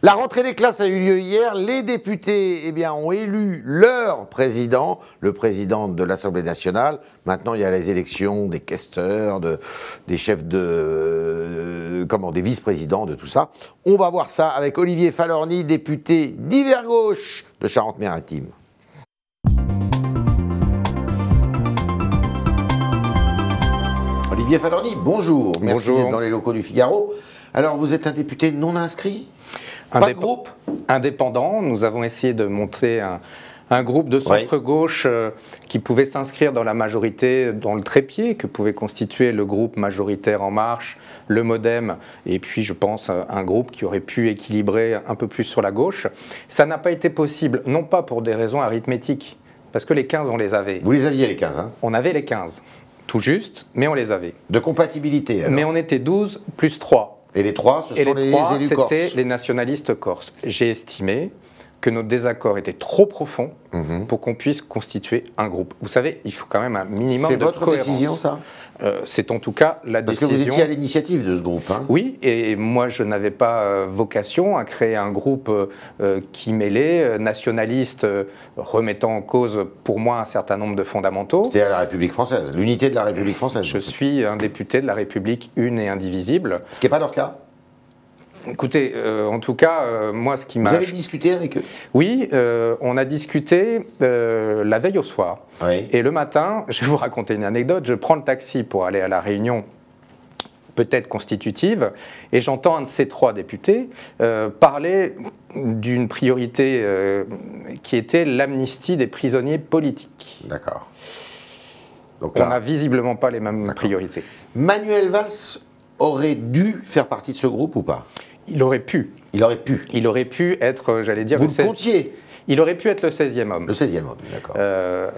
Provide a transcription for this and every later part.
La rentrée des classes a eu lieu hier. Les députés ont élu leur président, le président de l'Assemblée nationale. Maintenant, il y a les élections des questeurs, des chefs des vice-présidents, de tout ça. On va voir ça avec Olivier Falorni, député d'Hiver Gauche de Charente-Maritime. Olivier Falorni, bonjour. Merci d'être dans les locaux du Figaro. Alors, vous êtes un député non inscrit ? Pas de groupe ? Indépendant. Nous avons essayé de monter un groupe de centre-gauche qui pouvait s'inscrire dans la majorité, dans le trépied, que pouvait constituer le groupe majoritaire En Marche, le MoDem, et puis je pense un groupe qui aurait pu équilibrer un peu plus sur la gauche. Ça n'a pas été possible, non pas pour des raisons arithmétiques, parce que les 15, on les avait. Vous les aviez les 15, hein ? On avait les 15, tout juste, mais on les avait. De compatibilité, alors ? Mais on était 12 plus 3. Et les 3, ce sont les élus corses. C'était les nationalistes corses. J'ai estimé que notre désaccord était trop profond pour qu'on puisse constituer un groupe. Vous savez, il faut quand même un minimum de cohérence. C'est votre décision, ça ? C'est en tout cas la décision... Parce que vous étiez à l'initiative de ce groupe, hein ? Oui, et moi je n'avais pas vocation à créer un groupe qui mêlait nationalistes remettant en cause pour moi un certain nombre de fondamentaux. C'était à la République française, l'unité de la République française. Je suis un député de la République une et indivisible. Ce qui n'est pas leur cas ? Écoutez, en tout cas, moi, ce qui m'a... Vous avez discuté avec eux ? Oui, on a discuté la veille au soir. Oui. Et le matin, je vais vous raconter une anecdote, je prends le taxi pour aller à la réunion peut-être constitutive, et j'entends un de ces 3 députés parler d'une priorité qui était l'amnistie des prisonniers politiques. D'accord. Donc là, on n'a visiblement pas les mêmes priorités. Manuel Valls aurait dû faire partie de ce groupe ou pas ? Il aurait pu. Il aurait pu. Il aurait pu être, j'allais dire... Vous le comptiez ? Il aurait pu être le 16e homme. Le 16e homme, d'accord.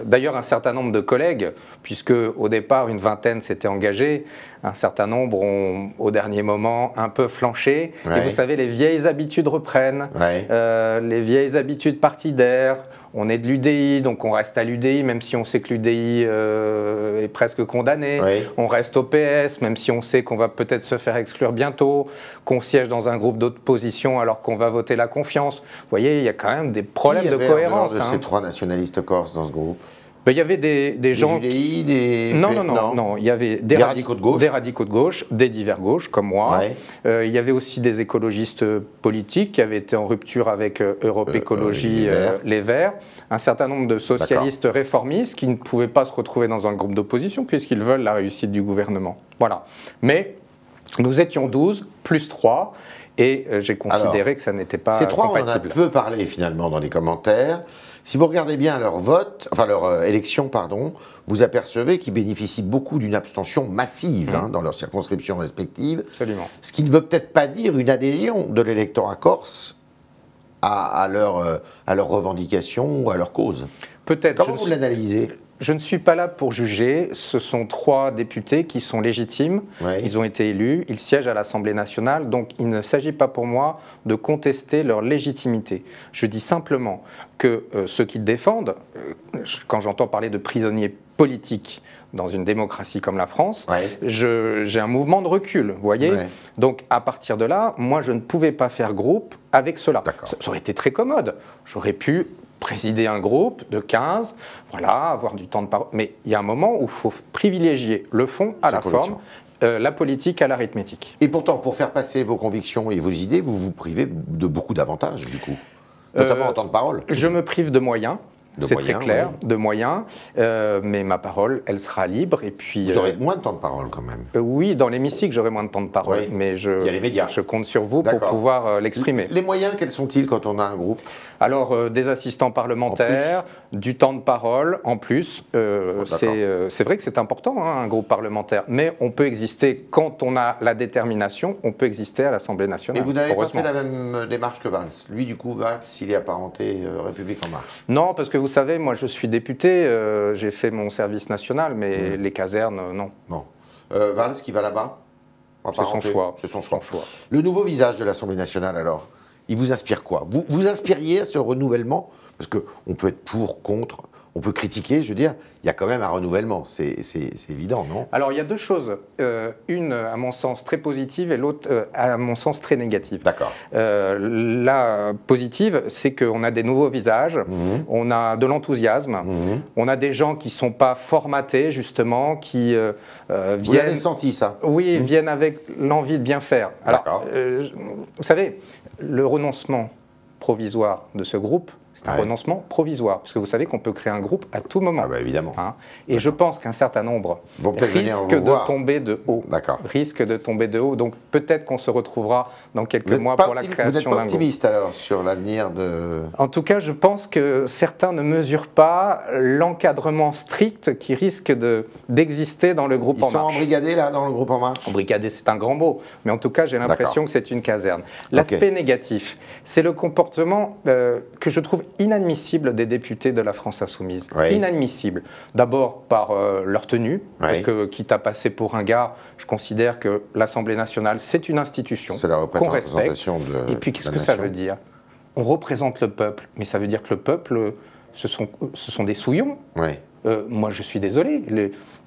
D'ailleurs, un certain nombre de collègues, puisque au départ, une vingtaine s'étaient engagés, un certain nombre ont, au dernier moment, un peu flanché. Ouais. Et vous savez, les vieilles habitudes reprennent, les vieilles habitudes partidaires. On est de l'UDI, donc on reste à l'UDI, même si on sait que l'UDI est presque condamné. On reste au PS, même si on sait qu'on va peut-être se faire exclure bientôt, qu'on siège dans un groupe d'opposition alors qu'on va voter la confiance. Vous voyez, il y a quand même des problèmes de cohérence. Qui y avait en dehors de ces 3 nationalistes corses dans ce groupe ? Ben, il y avait des gens... Des UDI, des... Non, il y avait des radicaux de gauche. Des radicaux de gauche, des d'Hiver Gauche, comme moi. Il y avait aussi des écologistes politiques qui avaient été en rupture avec Europe Écologie, les Verts. Un certain nombre de socialistes réformistes qui ne pouvaient pas se retrouver dans un groupe d'opposition puisqu'ils veulent la réussite du gouvernement. Voilà. Mais nous étions 12, plus 3, et j'ai considéré que ça n'était pas ces 3, compatible. On en a peu parlé finalement dans les commentaires. Si vous regardez bien leur vote, enfin leur élection, vous apercevez qu'ils bénéficient beaucoup d'une abstention massive dans leurs circonscriptions respectives. Absolument. Ce qui ne veut peut-être pas dire une adhésion de l'électorat corse à leurs revendications ou à leur cause. Peut-être. Comment vous l'analysez ? Je ne suis pas là pour juger. Ce sont 3 députés qui sont légitimes. Ils ont été élus. Ils siègent à l'Assemblée nationale. Donc, il ne s'agit pas pour moi de contester leur légitimité. Je dis simplement que ceux qu'ils défendent, quand j'entends parler de prisonniers politiques dans une démocratie comme la France, j'ai un mouvement de recul, vous voyez. Donc, à partir de là, moi, je ne pouvais pas faire groupe avec cela. Ça aurait été très commode. J'aurais pu présider un groupe de 15, avoir du temps de parole. Mais il y a un moment où il faut privilégier le fond à la forme, la politique à l'arithmétique. Et pourtant, pour faire passer vos convictions et vos idées, vous vous privez de beaucoup d'avantages, du coup, notamment en temps de parole. Je me prive de moyens. C'est très clair, de moyens, mais ma parole, elle sera libre. Et puis, vous aurez moins de temps de parole quand même. Oui, dans l'hémicycle, j'aurai moins de temps de parole, mais il y a les médias. Je compte sur vous pour pouvoir l'exprimer. Les moyens, quels sont-ils quand on a un groupe ? Alors, des assistants parlementaires, du temps de parole en plus. C'est vrai que c'est important, un groupe parlementaire, mais on peut exister, quand on a la détermination, on peut exister à l'Assemblée nationale. Et vous n'avez pas fait la même démarche que Valls ? Lui, du coup, Valls, il est apparenté République En Marche. Non, parce que vous savez, moi je suis député, j'ai fait mon service national, mais les casernes, non. Non. Valls qui va là-bas ? C'est son choix. C'est son choix. Le nouveau visage de l'Assemblée nationale, alors, il vous inspire quoi ? Vous aspiriez à ce renouvellement ? Parce qu'on peut être pour, contre, on peut critiquer, je veux dire, il y a quand même un renouvellement, c'est évident, non? Alors il y a deux choses, une à mon sens très positive et l'autre à mon sens très négative. D'accord. La positive, c'est qu'on a des nouveaux visages, on a de l'enthousiasme, on a des gens qui ne sont pas formatés justement, qui viennent... Vous l'avez senti ça? Oui, viennent avec l'envie de bien faire. Alors, vous savez, le renoncement provisoire de ce groupe, c'est un renoncement provisoire, parce que vous savez qu'on peut créer un groupe à tout moment. Ah bah évidemment. Hein, et je pense qu'un certain nombre risquent de tomber de haut. Risquent de tomber de haut. Donc peut-être qu'on se retrouvera dans quelques mois pour la création d'un groupe. Vous n'êtes pas optimiste alors sur l'avenir de... En tout cas, je pense que certains ne mesurent pas l'encadrement strict qui risque d'exister dans le groupe En Marche. Ils sont embrigadés là dans le groupe En Marche? Embrigadés, c'est un grand mot. Mais en tout cas, j'ai l'impression que c'est une caserne. L'aspect négatif, c'est le comportement que je trouve inadmissible des députés de la France Insoumise. Inadmissible. D'abord par leur tenue, parce que quitte à passer pour un gars, je considère que l'Assemblée nationale, c'est une institution qu'on respecte. Et puis qu'est-ce que ça veut dire? On représente le peuple, mais ça veut dire que le peuple, ce sont des souillons. Moi, je suis désolé.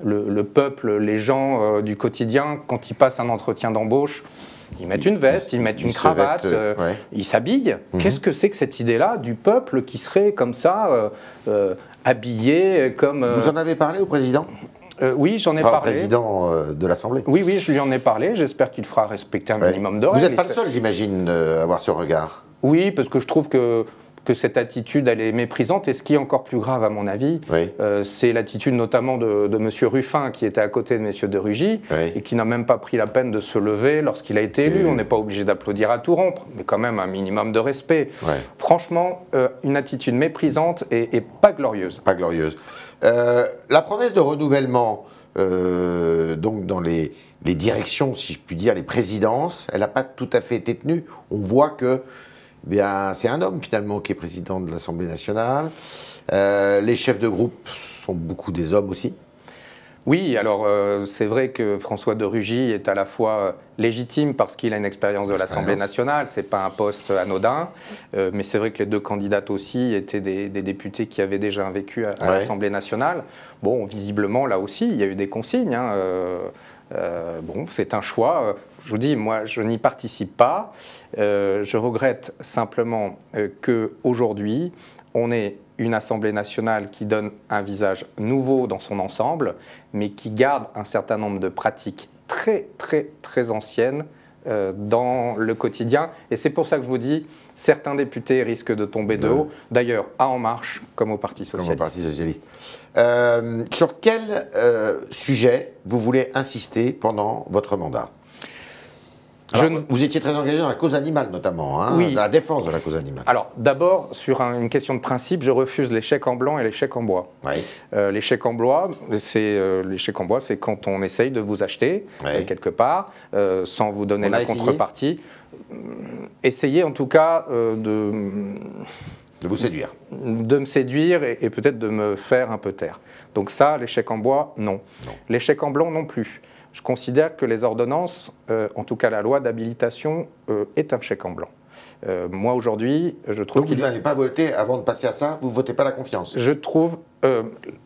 Le peuple, les gens du quotidien, quand ils passent un entretien d'embauche, ils mettent une veste, ils mettent une cravate, ils s'habillent. Qu'est-ce que c'est que cette idée-là du peuple qui serait comme ça, habillé comme... Vous en avez parlé au président? Oui, j'en ai parlé. Au président de l'Assemblée? Oui, je lui en ai parlé. J'espère qu'il fera respecter un minimum de règles. Vous n'êtes pas le seul, j'imagine, à avoir ce regard. Oui, parce que je trouve que cette attitude, elle est méprisante. Et ce qui est encore plus grave, à mon avis, c'est l'attitude notamment de M. Ruffin, qui était à côté de M. de Rugy, et qui n'a même pas pris la peine de se lever lorsqu'il a été élu. On n'est pas obligé d'applaudir à tout rompre, mais quand même un minimum de respect. Franchement, une attitude méprisante et pas glorieuse. Pas glorieuse. La promesse de renouvellement, donc dans les directions, si je puis dire, les présidences, elle n'a pas tout à fait été tenue. On voit que c'est un homme finalement qui est président de l'Assemblée nationale. Les chefs de groupe sont beaucoup des hommes aussi. Oui, alors c'est vrai que François de Rugy est à la fois légitime parce qu'il a une expérience de l'Assemblée nationale, c'est pas un poste anodin, mais c'est vrai que les deux candidates aussi étaient des députés qui avaient déjà vécu à l'Assemblée nationale. Bon, visiblement, là aussi, il y a eu des consignes. Bon, c'est un choix. Je vous dis, moi, je n'y participe pas. Je regrette simplement qu'aujourd'hui, on ait une Assemblée nationale qui donne un visage nouveau dans son ensemble, mais qui garde un certain nombre de pratiques très, très, très anciennes dans le quotidien. Et c'est pour ça que je vous dis, certains députés risquent de tomber de haut. D'ailleurs, à En Marche, comme au Parti Socialiste. Comme au Parti Socialiste. Sur quel sujet vous voulez insister pendant votre mandat? Alors, vous étiez très engagé dans la cause animale notamment, dans la défense de la cause animale. Alors d'abord, sur une question de principe, je refuse les chèques en blanc et les chèques en bois. Les chèques en bois, c'est quand on essaye de vous acheter quelque part, sans vous donner la contrepartie. Essayez en tout cas de vous séduire. De me séduire et peut-être de me faire un peu taire. Donc ça, les chèques en bois, non. Les chèques en blanc non plus. Je considère que les ordonnances, en tout cas la loi d'habilitation, est un chèque en blanc. Moi aujourd'hui, je trouve donc vous n'allez pas voter avant de passer à ça, vous ne votez pas la confiance? Je trouve...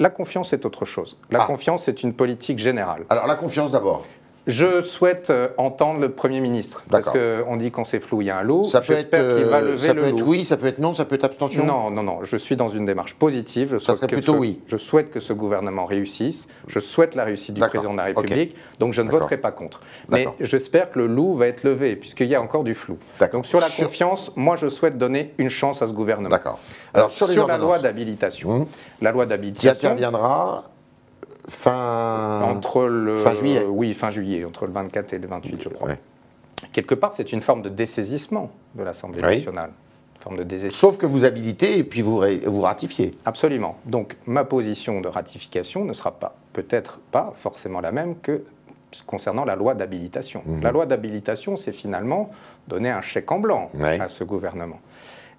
la confiance est autre chose. La confiance est une politique générale. Alors la confiance d'abord. Je souhaite entendre le Premier ministre, parce qu'on dit quand c'est flou, il y a un loup. J'espère qu'il va lever le loup. Ça peut être oui, ça peut être non, ça peut être abstention? Non, je suis dans une démarche positive. Ça serait plutôt oui. Je souhaite que ce gouvernement réussisse, je souhaite la réussite du président de la République, donc je ne voterai pas contre. Mais j'espère que le loup va être levé, puisqu'il y a encore du flou. Donc sur la confiance, moi je souhaite donner une chance à ce gouvernement. Alors sur la loi d'habilitation, qui interviendra fin juillet. Oui, fin juillet, entre le 24 et le 28, je crois. Quelque part, c'est une forme de dessaisissement de l'Assemblée nationale. Une forme de dessaisissement. Sauf que vous habilitez et puis vous ratifiez. Absolument. Donc, ma position de ratification ne sera peut-être pas forcément la même que concernant la loi d'habilitation. La loi d'habilitation, c'est finalement donner un chèque en blanc à ce gouvernement.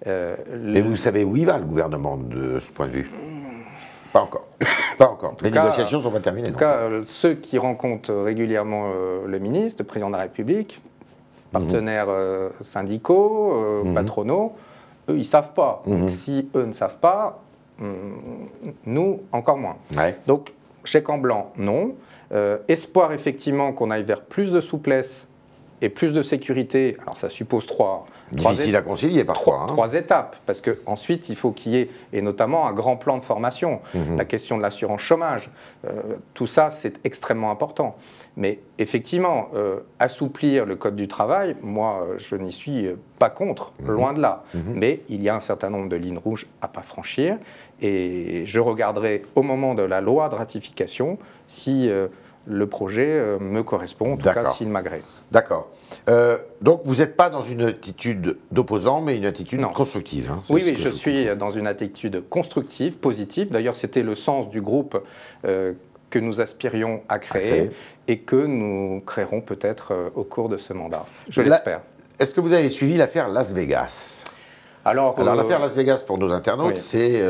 Et vous savez où il va, le gouvernement, de ce point de vue? Pas encore. Pas encore. Les négociations ne sont pas terminées. En tout cas, ceux qui rencontrent régulièrement le ministre, le président de la République, partenaires syndicaux, patronaux, eux, ils ne savent pas. Si eux ne savent pas, Nous, encore moins. Ouais. Donc, chèque en blanc, non. Espoir, effectivement, qu'on aille vers plus de souplesse et plus de sécurité. Alors, ça suppose difficile à concilier parfois. Trois étapes, parce qu'ensuite, il faut qu'il y ait, et notamment un grand plan de formation, la question de l'assurance chômage, tout ça, c'est extrêmement important. Mais effectivement, assouplir le Code du travail, moi, je n'y suis pas contre, loin de là. Mais il y a un certain nombre de lignes rouges à ne pas franchir, et je regarderai au moment de la loi de ratification si le projet me correspond, en tout cas s'il m'agrée. D'accord. Donc vous n'êtes pas dans une attitude d'opposant, mais une attitude constructive. Hein, oui, je suis dans une attitude constructive, positive. D'ailleurs, c'était le sens du groupe que nous aspirions à créer et que nous créerons peut-être au cours de ce mandat. Je l'espère. Est-ce que vous avez suivi l'affaire Las Vegas? Alors l'affaire Las Vegas, pour nos internautes, c'est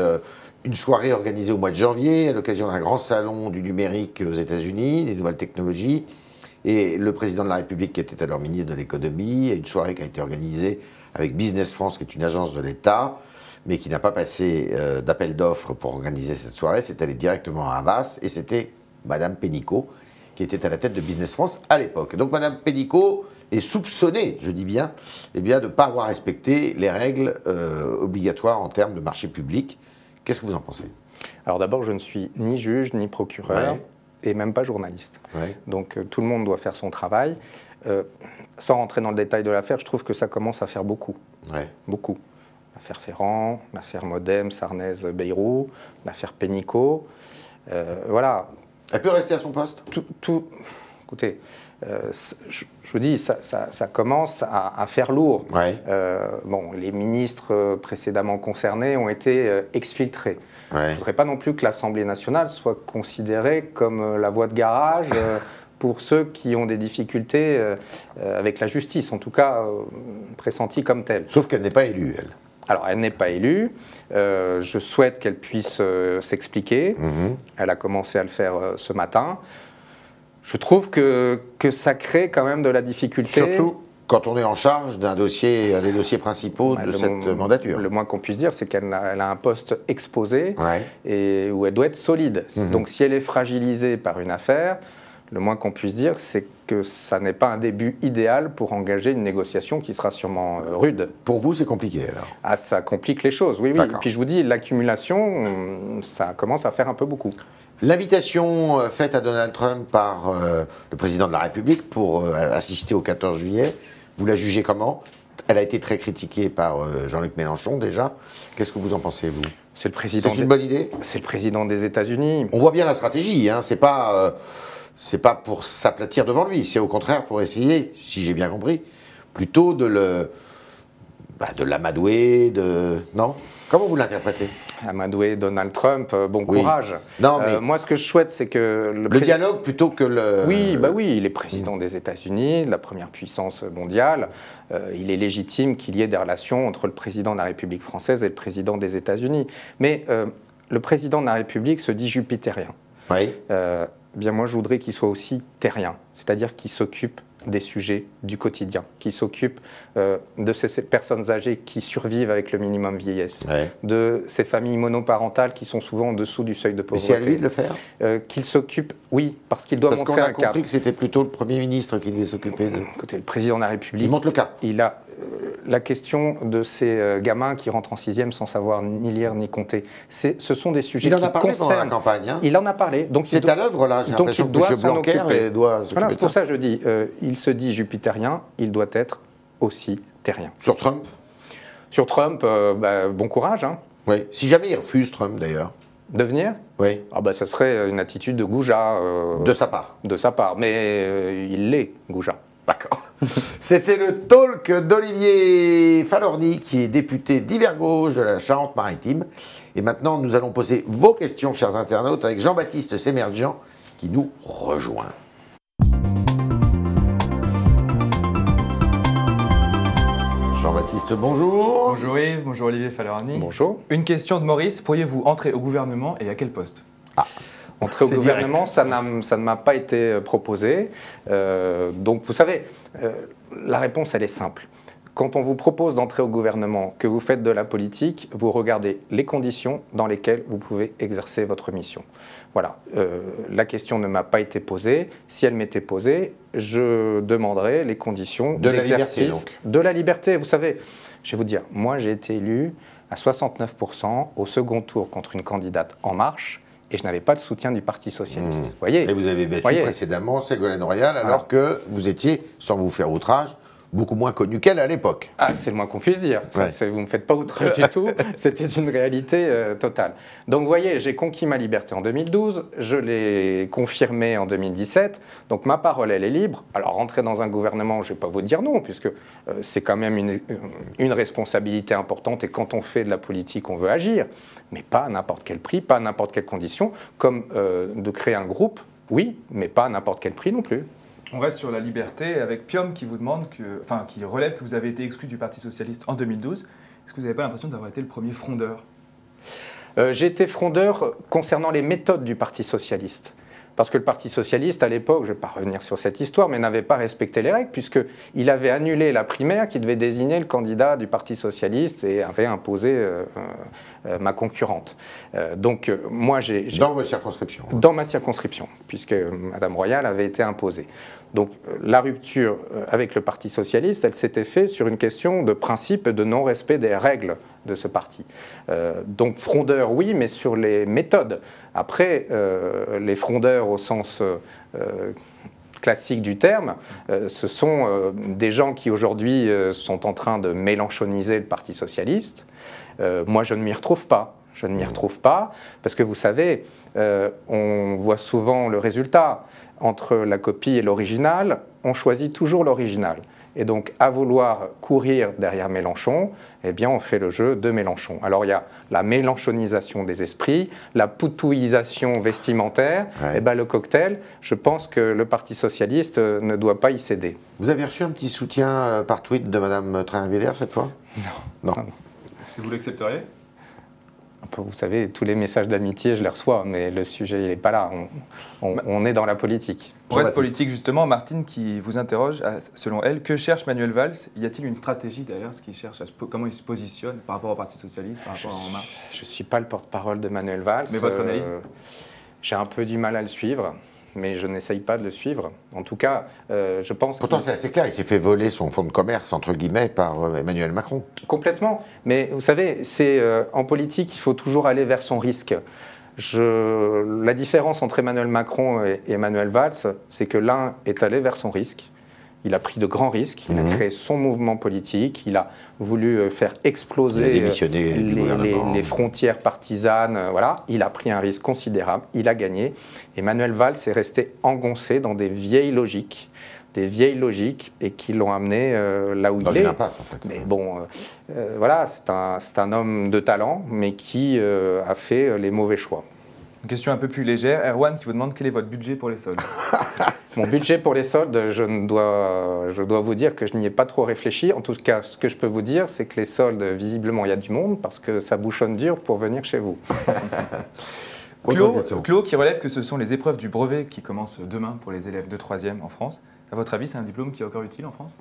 une soirée organisée au mois de janvier à l'occasion d'un grand salon du numérique aux États-Unis, des nouvelles technologies. Et le président de la République, qui était alors ministre de l'économie, une soirée qui a été organisée avec Business France, qui est une agence de l'État, mais qui n'a pas passé d'appel d'offres pour organiser cette soirée. C'est allé directement à Havas, et c'était Madame Pénicaud, qui était à la tête de Business France à l'époque. Donc Madame Pénicaud est soupçonnée, je dis bien, de ne pas avoir respecté les règles obligatoires en termes de marché public. Qu'est-ce que vous en pensez? Alors d'abord, je ne suis ni juge, ni procureur. Et même pas journaliste. Donc tout le monde doit faire son travail. Sans rentrer dans le détail de l'affaire, je trouve que ça commence à faire beaucoup. Beaucoup. L'affaire Ferrand, l'affaire Modem, Sarnez, Bayrou, l'affaire Pénicaud. Voilà. Elle peut rester à son poste? Écoutez, je vous dis, ça commence à faire lourd. Bon, les ministres précédemment concernés ont été exfiltrés. Je ne voudrais pas non plus que l'Assemblée nationale soit considérée comme la voie de garage pour ceux qui ont des difficultés avec la justice, en tout cas pressentie comme telle. Sauf qu'elle n'est pas élue, elle. Alors, elle n'est pas élue. Je souhaite qu'elle puisse s'expliquer. Elle a commencé à le faire ce matin. Je trouve que ça crée quand même de la difficulté. Surtout quand on est en charge d'un dossier, un des dossiers principaux de cette mandature. Le moins qu'on puisse dire, c'est qu'elle a un poste exposé et où elle doit être solide. Donc si elle est fragilisée par une affaire, le moins qu'on puisse dire, c'est que ça n'est pas un début idéal pour engager une négociation qui sera sûrement rude. Pour vous, c'est compliqué alors? Ah, ça complique les choses, oui. Et puis je vous dis, l'accumulation, ça commence à faire un peu beaucoup. L'invitation faite à Donald Trump par le président de la République pour assister au 14 juillet, vous la jugez comment? Elle a été très critiquée par Jean-Luc Mélenchon déjà. Qu'est-ce que vous en pensez, vous? C'est le président. C'est une bonne idée? C'est le président des États-Unis. On voit bien la stratégie, hein. C'est pas pour s'aplatir devant lui, c'est au contraire pour essayer, si j'ai bien compris, plutôt de l'amadouer, non? Comment vous l'interprétez? Amadouer Donald Trump, bon courage. Non, mais moi, ce que je souhaite, c'est que le dialogue plutôt que le... Oui, il est président des États-Unis, de la première puissance mondiale. Il est légitime qu'il y ait des relations entre le président de la République française et le président des États-Unis. Mais le président de la République se dit jupitérien. Bien, moi, je voudrais qu'il soit aussi terrien, c'est-à-dire qu'il s'occupe des sujets du quotidien, qui s'occupent de ces personnes âgées qui survivent avec le minimum vieillesse, de ces familles monoparentales qui sont souvent en dessous du seuil de pauvreté. Mais c'est à lui de le faire? Qu'il s'occupe, oui, parce qu'il doit montrer un cap. Parce qu'on a compris que c'était plutôt le Premier ministre qui devait s'occuper de... Écoutez, le président de la République... Il montre le cap. Il a la question de ces gamins qui rentrent en 6e sans savoir ni lire ni compter. Ce sont des sujets qui concernent... Il en a parlé pendant la campagne. Hein. Il en a parlé. C'est à l'œuvre, là. J'ai l'impression que M. Blanquer doit s'occuper de ça. C'est pour ça que je dis, il se dit jupitérien, il doit être aussi terrien. Sur Trump? Sur Trump, bon courage. Hein. Oui. Si jamais il refuse Trump, d'ailleurs. De venir? Oui. Ça serait une attitude de goujat. De sa part? De sa part. Mais il l'est, goujat. D'accord. C'était le talk d'Olivier Falorni, qui est député d'Hiver Gauche de la Charente-Maritime. Et maintenant, nous allons poser vos questions, chers internautes, avec Jean-Baptiste Sémerjian, qui nous rejoint. Jean-Baptiste, bonjour. Bonjour Yves, bonjour Olivier Falorni. Bonjour. Une question de Maurice, pourriez-vous entrer au gouvernement et à quel poste? Entrer au gouvernement, ça ne m'a pas été proposé. Donc, vous savez, la réponse, elle est simple. Quand on vous propose d'entrer au gouvernement, que vous faites de la politique, vous regardez les conditions dans lesquelles vous pouvez exercer votre mission. Voilà, la question ne m'a pas été posée. Si elle m'était posée, je demanderais les conditions d'exercice de la liberté. Vous savez, je vais vous dire, moi j'ai été élu à 69% au second tour contre une candidate En Marche, et je n'avais pas le soutien du Parti socialiste. Vous voyez, et vous avez battu précédemment Ségolène Royal, alors que vous étiez, sans vous faire outrage, beaucoup moins connu qu'elle à l'époque. Ah, c'est le moins qu'on puisse dire. Ça, vous ne me faites pas outrage du tout. C'était une réalité totale. Donc, vous voyez, j'ai conquis ma liberté en 2012. Je l'ai confirmée en 2017. Donc, ma parole, elle est libre. Alors, rentrer dans un gouvernement, je ne vais pas vous dire non, puisque c'est quand même une responsabilité importante. Et quand on fait de la politique, on veut agir. Mais pas à n'importe quel prix, pas à n'importe quelle condition. Comme de créer un groupe, oui, mais pas à n'importe quel prix non plus. On reste sur la liberté avec Piom qui vous demande qui relève que vous avez été exclu du Parti socialiste en 2012. Est-ce que vous n'avez pas l'impression d'avoir été le premier frondeur ? J'ai été frondeur concernant les méthodes du Parti socialiste. Parce que le Parti socialiste, à l'époque, je ne vais pas revenir sur cette histoire, mais n'avait pas respecté les règles, puisqu'il avait annulé la primaire qui devait désigner le candidat du Parti socialiste et avait imposé ma concurrente. Donc, moi, j'ai... Dans votre circonscription ? Dans ma circonscription, puisque Mme Royal avait été imposée. Donc, la rupture avec le Parti socialiste, elle s'était faite sur une question de principe et de non-respect des règles de ce parti. Donc frondeur, oui, mais sur les méthodes. Après, les frondeurs au sens classique du terme, ce sont des gens qui aujourd'hui sont en train de mélenchoniser le Parti socialiste. Moi, je ne m'y retrouve pas. Je ne m'y retrouve pas parce que vous savez, on voit souvent le résultat. Entre la copie et l'original, on choisit toujours l'original. Et donc, à vouloir courir derrière Mélenchon, eh bien, on fait le jeu de Mélenchon. Alors, il y a la mélenchonisation des esprits, la poutouisation vestimentaire, et ben, le cocktail, je pense que le Parti socialiste ne doit pas y céder. Vous avez reçu un petit soutien par tweet de Mme Train-Villers cette fois ? Non. Et vous l'accepteriez ? Vous savez, tous les messages d'amitié, je les reçois, mais le sujet, il n'est pas là. On est dans la politique. On reste politique, justement. Martine qui vous interroge, selon elle, que cherche Manuel Valls ? Y a-t-il une stratégie derrière ce qu'il cherche, comment il se positionne par rapport au Parti socialiste, par rapport à En Marche ? Je ne suis pas le porte-parole de Manuel Valls. Mais votre analyse ? J'ai un peu du mal à le suivre, mais je n'essaye pas de le suivre. En tout cas, je pense... Pourtant, c'est assez clair, il s'est fait voler son fonds de commerce, entre guillemets, par Emmanuel Macron. Complètement. Mais vous savez, en politique, il faut toujours aller vers son risque. La différence entre Emmanuel Macron et Emmanuel Valls, c'est que l'un est allé vers son risque. Il a pris de grands risques, il a créé son mouvement politique, il a voulu faire exploser les frontières partisanes, voilà. Il a pris un risque considérable, il a gagné. Emmanuel Valls est resté engoncé dans des vieilles logiques et qui l'ont amené là où il est. Dans une impasse, en fait. Mais bon, voilà, c'est un homme de talent, mais qui a fait les mauvais choix. Une question un peu plus légère. Erwan qui vous demande quel est votre budget pour les soldes. Mon budget pour les soldes, je dois vous dire que je n'y ai pas trop réfléchi. En tout cas, ce que je peux vous dire, c'est que les soldes, visiblement, il y a du monde parce que ça bouchonne dur pour venir chez vous. Claude qui relève que ce sont les épreuves du brevet qui commencent demain pour les élèves de 3e en France. À votre avis, c'est un diplôme qui est encore utile en France ?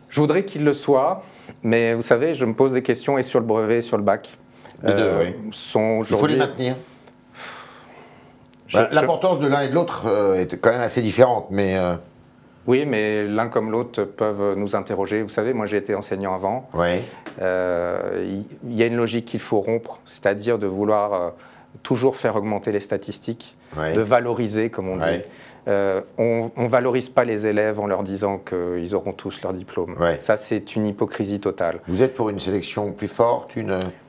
Je voudrais qu'il le soit, mais vous savez, je me pose des questions et sur le brevet et sur le bac. Les deux, oui. Il faut les maintenir. L'importance de l'un et de l'autre est quand même assez différente, mais... Oui, mais l'un comme l'autre peuvent nous interroger. Vous savez, moi j'ai été enseignant avant. Oui. Il y a une logique qu'il faut rompre, c'est-à-dire de vouloir toujours faire augmenter les statistiques, de valoriser, comme on dit. On ne valorise pas les élèves en leur disant qu'ils auront tous leur diplôme. Ça, c'est une hypocrisie totale. Vous êtes pour une sélection plus forte,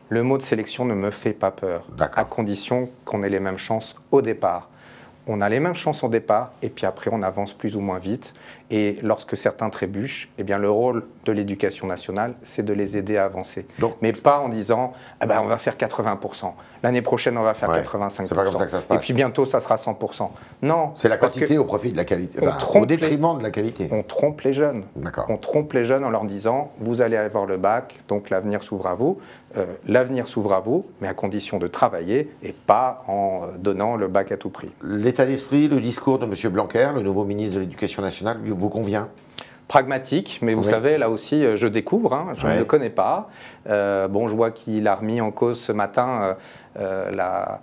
Le mot de sélection ne me fait pas peur, à condition qu'on ait les mêmes chances au départ. On a les mêmes chances au départ, et puis après, on avance plus ou moins vite. Et lorsque certains trébuchent, eh bien, le rôle de l'éducation nationale, c'est de les aider à avancer. Mais pas en disant ah ben, on va faire 80%. L'année prochaine, on va faire 85%. C'est pas comme ça que ça se passe. Et puis bientôt, ça sera 100%. Non. C'est la quantité au profit de la qualité, au détriment de la qualité. On trompe les jeunes. On trompe les jeunes en leur disant vous allez avoir le bac, donc l'avenir s'ouvre à vous. L'avenir s'ouvre à vous, mais à condition de travailler et pas en donnant le bac à tout prix. L'état d'esprit, le discours de M. Blanquer, le nouveau ministre de l'Éducation nationale, vous convient ? pragmatique, mais vous savez, là aussi, je découvre, hein, je ne le connais pas. Bon, je vois qu'il a remis en cause ce matin la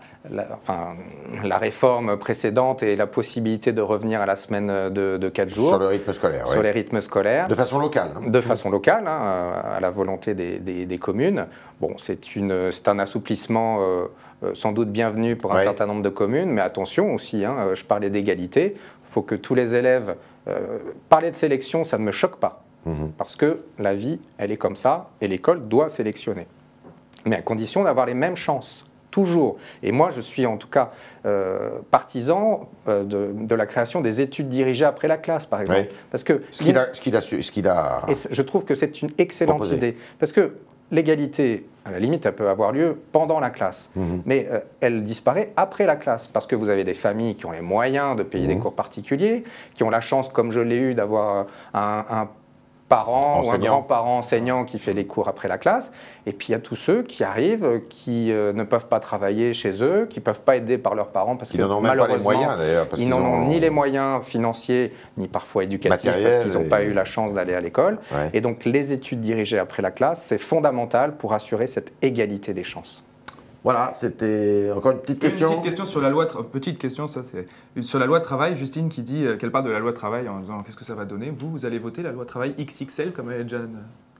réforme précédente et la possibilité de revenir à la semaine de 4 jours. Sur le rythme scolaire, Sur les rythmes scolaires. De façon locale. Hein. De façon locale, hein, à la volonté des communes. Bon, c'est un assouplissement sans doute bienvenu pour un certain nombre de communes, mais attention aussi, hein, je parlais d'égalité, il faut que tous les élèves... parler de sélection, ça ne me choque pas, parce que la vie, elle est comme ça, et l'école doit sélectionner. Mais à condition d'avoir les mêmes chances, toujours. Et moi, je suis en tout cas partisan de la création des études dirigées après la classe, par exemple. Parce que ce qu'il a et je trouve que c'est une excellente idée. Parce que l'égalité, à la limite, elle peut avoir lieu pendant la classe, mais elle disparaît après la classe, parce que vous avez des familles qui ont les moyens de payer des cours particuliers, qui ont la chance, comme je l'ai eu, d'avoir un parent ou un grand-parent enseignant qui fait les cours après la classe, et puis il y a tous ceux qui arrivent, qui ne peuvent pas travailler chez eux, qui ne peuvent pas aider par leurs parents, parce que n'en ont même pas les moyens, d'ailleurs. Ils n'en ont ni les moyens financiers, ni parfois éducatifs, parce qu'ils n'ont pas eu la chance d'aller à l'école. Et donc les études dirigées après la classe, c'est fondamental pour assurer cette égalité des chances. Voilà, c'était encore une petite question. Une petite question sur la loi. Petite question, ça c'est sur la loi travail. Justine qui dit qu'elle parle de la loi travail en disant qu'est-ce que ça va donner. Vous allez voter la loi travail XXL comme elle est déjà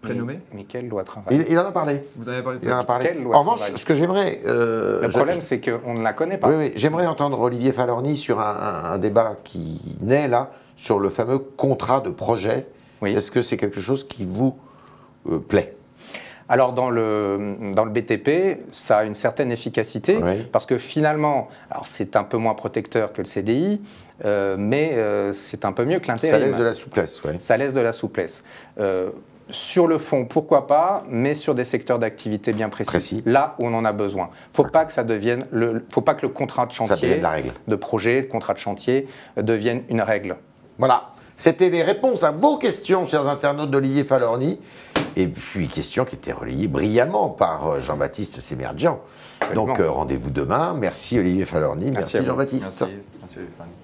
prénommée. Mais quelle loi travail? Il en a parlé. Vous en avez parlé. Il en a parlé. Quelle loi en revanche, travail? ce que j'aimerais. Le problème, c'est qu'on ne la connaît pas. Oui, j'aimerais entendre Olivier Falorni sur un débat qui naît là sur le fameux contrat de projet. Est-ce que c'est quelque chose qui vous plaît? Alors dans le BTP, ça a une certaine efficacité, parce que finalement, alors c'est un peu moins protecteur que le CDI, mais c'est un peu mieux que l'intérim. Ça laisse de la souplesse, Ça laisse de la souplesse. Sur le fond, pourquoi pas, mais sur des secteurs d'activité bien précis, là où on en a besoin. Faut pas que ça devienne faut pas que le contrat de chantier, de projet, de contrat de chantier devienne une règle. Voilà. C'était les réponses à vos questions, chers internautes d'Olivier Falorni. Et puis, questions qui étaient relayées brillamment par Jean-Baptiste Sémerjian. Donc, rendez-vous demain. Merci Olivier Falorni. Merci Jean-Baptiste. Merci Olivier Falorni.